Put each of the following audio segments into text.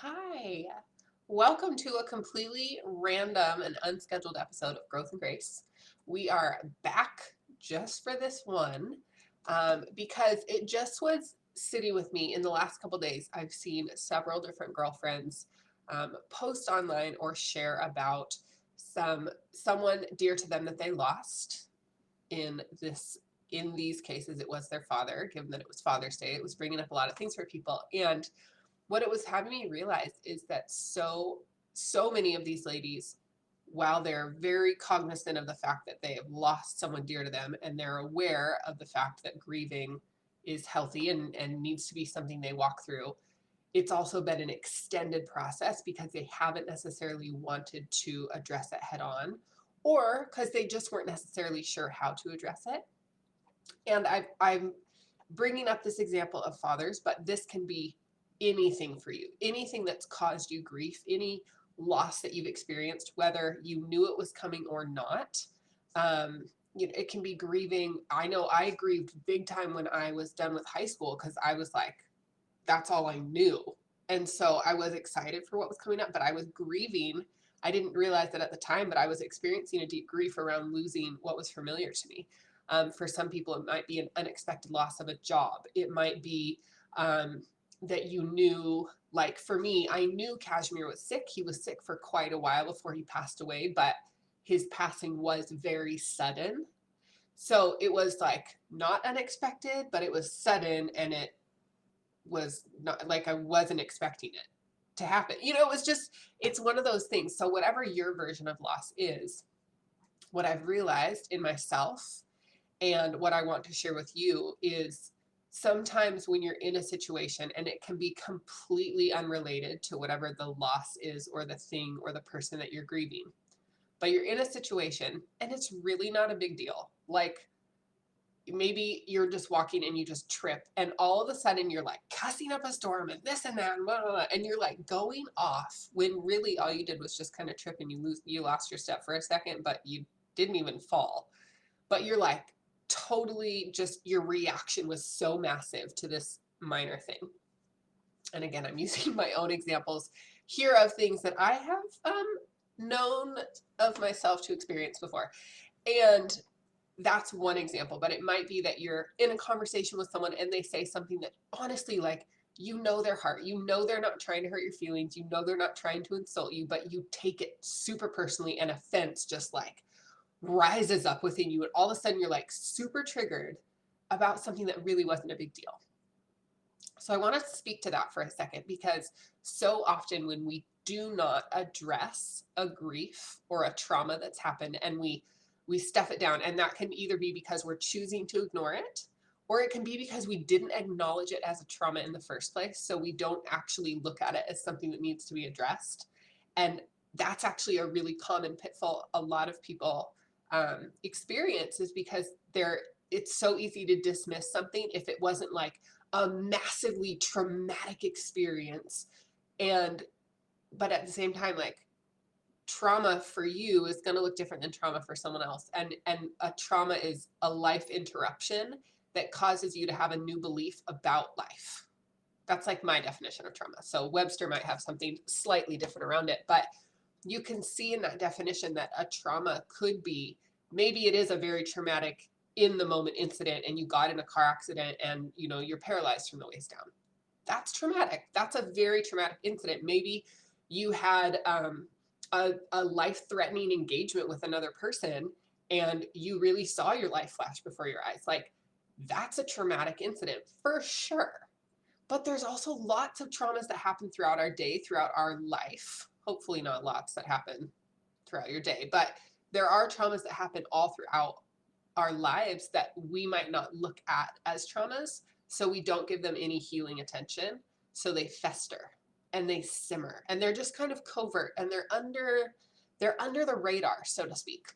Hi, welcome to a completely random and unscheduled episode of Growth and Grace. We are back just for this one because it just was sitting with me in the last couple days. I've seen several different girlfriends post online or share about someone dear to them that they lost in this. In these cases, it was their father, given that it was Father's Day. It was bringing up a lot of things for people. And what it was having me realize is that so many of these ladies, while they're very cognizant of the fact that they have lost someone dear to them and they're aware of the fact that grieving is healthy and needs to be something they walk through, it's also been an extended process because they haven't necessarily wanted to address it head on, or because they just weren't necessarily sure how to address it. And I'm bringing up this example of fathers, but this can be anything for you, anything that's caused you grief, any loss that you've experienced, whether you knew it was coming or not. It can be grieving. I know I grieved big time when I was done with high school because I was like, that's all I knew. And so I was excited for what was coming up, but I was grieving. I didn't realize that at the time, but I was experiencing a deep grief around losing what was familiar to me. For some people, it might be an unexpected loss of a job. It might be that you knew, like for me, I knew Kashmir was sick. He was sick for quite a while before he passed away, but his passing was very sudden. So it was like not unexpected, but it was sudden, and it was not like I wasn't expecting it to happen. It was just, it's one of those things. So, whatever your version of loss is, what I've realized in myself and what I want to share with you is sometimes when you're in a situation and it can be completely unrelated to whatever the loss is or the thing or the person that you're grieving, but you're in a situation and it's really not a big deal. Like maybe you're just walking and you just trip and all of a sudden you're like cussing up a storm and this and that and blah, blah, blah, and you're like going off when really all you did was just kind of trip and you lost your step for a second, but you didn't even fall. But you're like totally just your reaction was so massive to this minor thing. And again, I'm using my own examples here of things that I have known of myself to experience before. And that's one example, but it might be that you're in a conversation with someone and they say something that honestly, like, their heart, they're not trying to hurt your feelings, they're not trying to insult you, but you take it super personally and offense just like rises up within you. And all of a sudden you're like super triggered about something that really wasn't a big deal. So I want to speak to that for a second because so often when we do not address a grief or a trauma that's happened and we stuff it down, and that can either be because we're choosing to ignore it, or it can be because we didn't acknowledge it as a trauma in the first place, so we don't actually look at it as something that needs to be addressed. And that's actually a really common pitfall a lot of people experience, is because it's so easy to dismiss something if it wasn't like a massively traumatic experience. And but at the same time, like, trauma for you is going to look different than trauma for someone else. And a trauma is a life interruption that causes you to have a new belief about life. That's like my definition of trauma. So Webster might have something slightly different around it, but you can see in that definition that a trauma could be, maybe it is a very traumatic in the moment incident and you got in a car accident and you're paralyzed from the waist down. That's traumatic. That's a very traumatic incident. Maybe you had a life-threatening engagement with another person and you really saw your life flash before your eyes. Like, that's a traumatic incident for sure. But there's also lots of traumas that happen throughout our day, throughout our life. Hopefully not lots that happen throughout your day, but there are traumas that happen all throughout our lives that we might not look at as traumas, so we don't give them any healing attention. So they fester and they simmer and they're just kind of covert and they're under the radar, so to speak.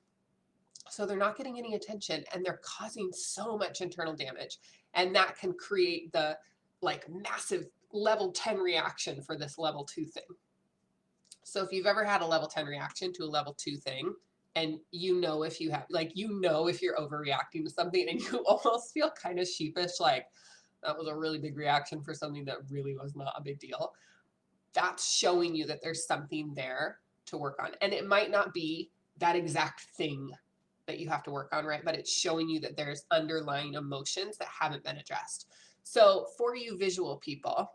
So they're not getting any attention and they're causing so much internal damage. And that can create the like massive level 10 reaction for this level 2 thing. So if you've ever had a level 10 reaction to a level 2 thing, and if you have, like, if you're overreacting to something and you almost feel kind of sheepish, like that was a really big reaction for something that really was not a big deal. that's showing you that there's something there to work on. And it might not be that exact thing that you have to work on, right? But it's showing you that there's underlying emotions that haven't been addressed. So for you visual people,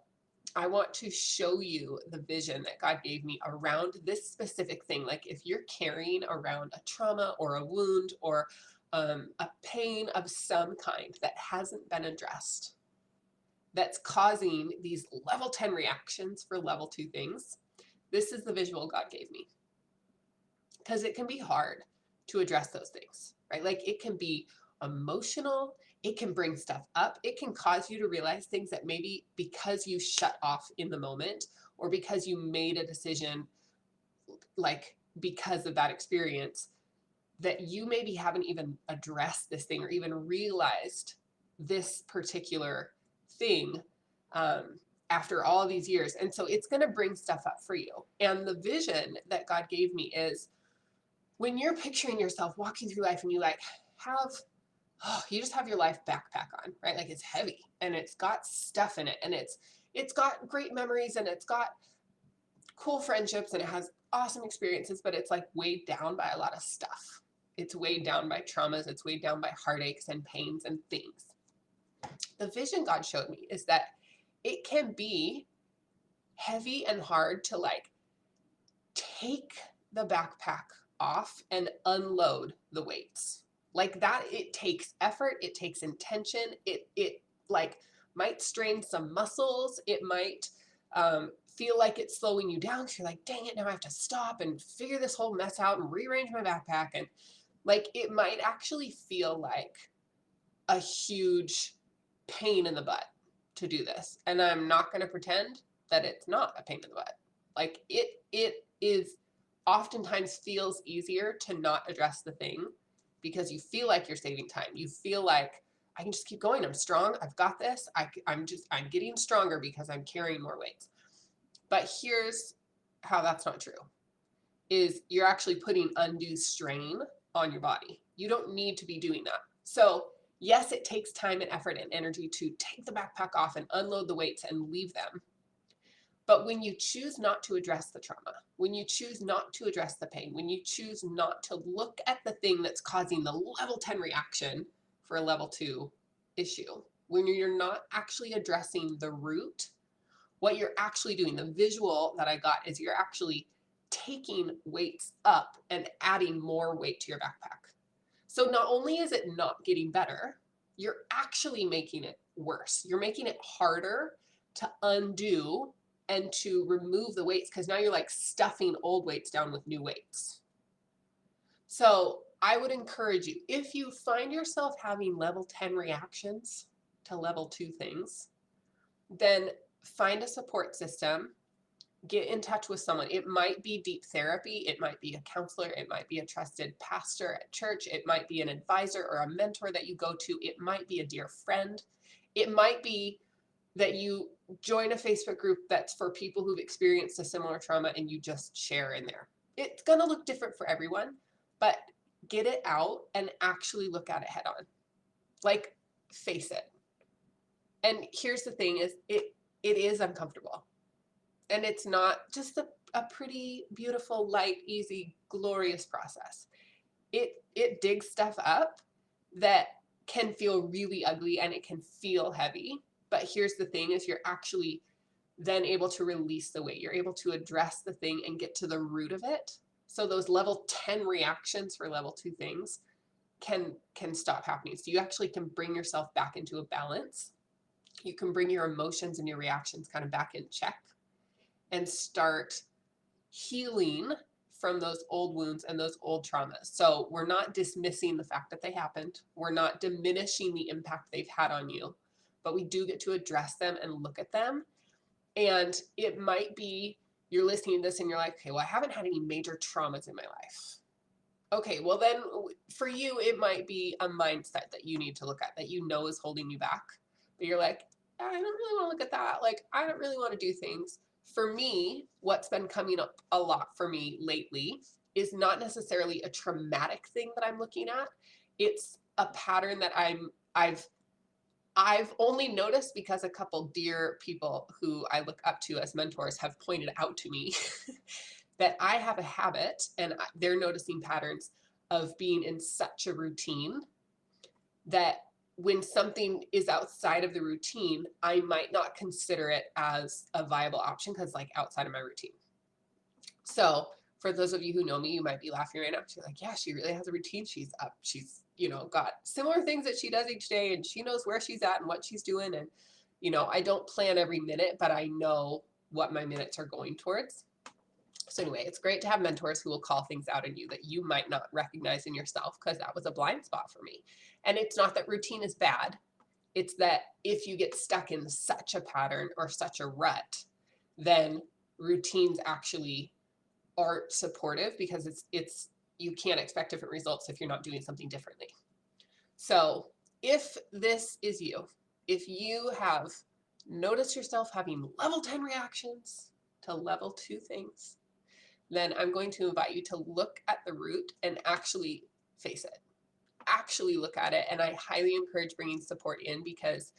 I want to show you the vision that God gave me around this specific thing. Like if you're carrying around a trauma or a wound or a pain of some kind that hasn't been addressed, that's causing these level 10 reactions for level 2 things, this is the visual God gave me. Because it can be hard to address those things, right? Like it can be emotional, it can bring stuff up, it can cause you to realize things that maybe because you shut off in the moment or because you made a decision like because of that experience that you maybe haven't even addressed this thing or even realized this particular thing after all these years. And so it's going to bring stuff up for you. And the vision that God gave me is when you're picturing yourself walking through life and you like have, you just have your life backpack on, right? Like it's heavy and it's got stuff in it and it's got great memories and it's got cool friendships and it has awesome experiences, but it's like weighed down by a lot of stuff. It's weighed down by traumas. It's weighed down by heartaches and pains and things. The vision God showed me is that it can be heavy and hard to like take the backpack off and unload the weights. Like that, it takes effort, it takes intention, it like might strain some muscles, it might feel like it's slowing you down because you're like, dang it, now I have to stop and figure this whole mess out and rearrange my backpack. And like it might actually feel like a huge pain in the butt to do this. And I'm not going to pretend that it's not a pain in the butt. Like it is oftentimes feels easier to not address the thing because you feel like you're saving time. You feel like I can just keep going. I'm strong. I've got this. I'm getting stronger because I'm carrying more weights. But here's how that's not true is you're actually putting undue strain on your body. You don't need to be doing that. So yes, it takes time and effort and energy to take the backpack off and unload the weights and leave them. But when you choose not to address the trauma, when you choose not to address the pain, when you choose not to look at the thing that's causing the level 10 reaction for a level 2 issue, when you're not actually addressing the root, what you're actually doing, the visual that I got is you're actually taking weights up and adding more weight to your backpack. So not only is it not getting better, you're actually making it worse. You're making it harder to undo and to remove the weights because now you're like stuffing old weights down with new weights. So I would encourage you, if you find yourself having level 10 reactions to level 2 things, then find a support system, get in touch with someone. It might be deep therapy, it might be a counselor, it might be a trusted pastor at church, it might be an advisor or a mentor that you go to, it might be a dear friend, it might be that you join a Facebook group that's for people who've experienced a similar trauma and you just share in there. It's going to look different for everyone, but get it out and actually look at it head on. Like, face it. And here's the thing is it is uncomfortable. And it's not just a pretty, beautiful, light, easy, glorious process. It digs stuff up that can feel really ugly and it can feel heavy. But here's the thing is you're actually then able to release the weight. You're able to address the thing and get to the root of it. So those level 10 reactions for level 2 things can stop happening. So you actually can bring yourself back into a balance. You can bring your emotions and your reactions kind of back in check and start healing from those old wounds and those old traumas. So we're not dismissing the fact that they happened. We're not diminishing the impact they've had on you, but we do get to address them and look at them. And it might be you're listening to this and you're like, okay, well, I haven't had any major traumas in my life. Okay, well then for you, it might be a mindset that you need to look at that you know is holding you back. But you're like, I don't really want to look at that. Like, I don't really want to do things. For me, what's been coming up a lot for me lately is not necessarily a traumatic thing that I'm looking at. It's a pattern that I've only noticed because a couple dear people who I look up to as mentors have pointed out to me that I have a habit, and they're noticing patterns of being in such a routine that when something is outside of the routine, I might not consider it as a viable option because like outside of my routine. So for those of you who know me, you might be laughing right now. She's like, yeah, she really has a routine. She's up. She's, got similar things that she does each day, and she knows where she's at and what she's doing. And, I don't plan every minute, but I know what my minutes are going towards. So anyway, it's great to have mentors who will call things out in you that you might not recognize in yourself, because that was a blind spot for me. And it's not that routine is bad. It's that if you get stuck in such a pattern or such a rut, then routines actually aren't supportive, because it's you can't expect different results if you're not doing something differently. So if this is you, if you have noticed yourself having level 10 reactions to level 2 things, then I'm going to invite you to look at the root and actually face it. Actually look at it. And I highly encourage bringing support in, because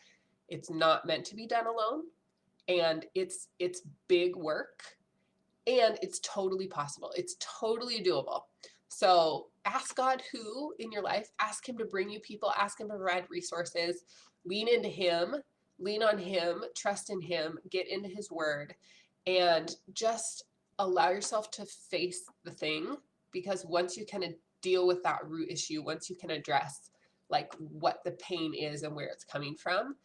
it's not meant to be done alone, and it's big work, and it's totally possible. It's totally doable. So ask God who in your life, ask him to bring you people, ask him to provide resources, lean into him, lean on him, trust in him, get into his word, and just allow yourself to face the thing. Because once you kind of deal with that root issue, once you can address like what the pain is and where it's coming from,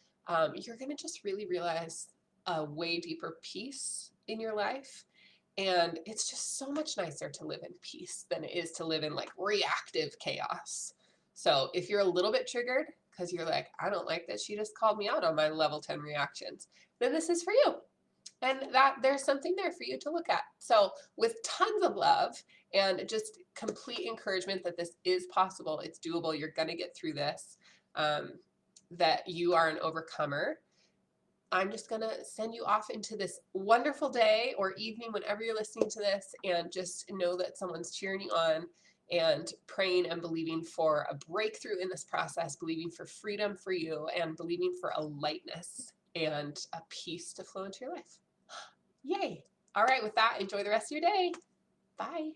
you're going to just really realize a way deeper peace in your life. And it's just so much nicer to live in peace than it is to live in like reactive chaos. So if you're a little bit triggered because you're like, I don't like that she just called me out on my level 10 reactions, then this is for you. And that there's something there for you to look at. So with tons of love and just complete encouragement that this is possible, it's doable, you're going to get through this, that you are an overcomer. I'm just going to send you off into this wonderful day or evening whenever you're listening to this, and just know that someone's cheering you on and praying and believing for a breakthrough in this process, believing for freedom for you, and believing for a lightness and a peace to flow into your life. Yay. All right, with that, enjoy the rest of your day. Bye.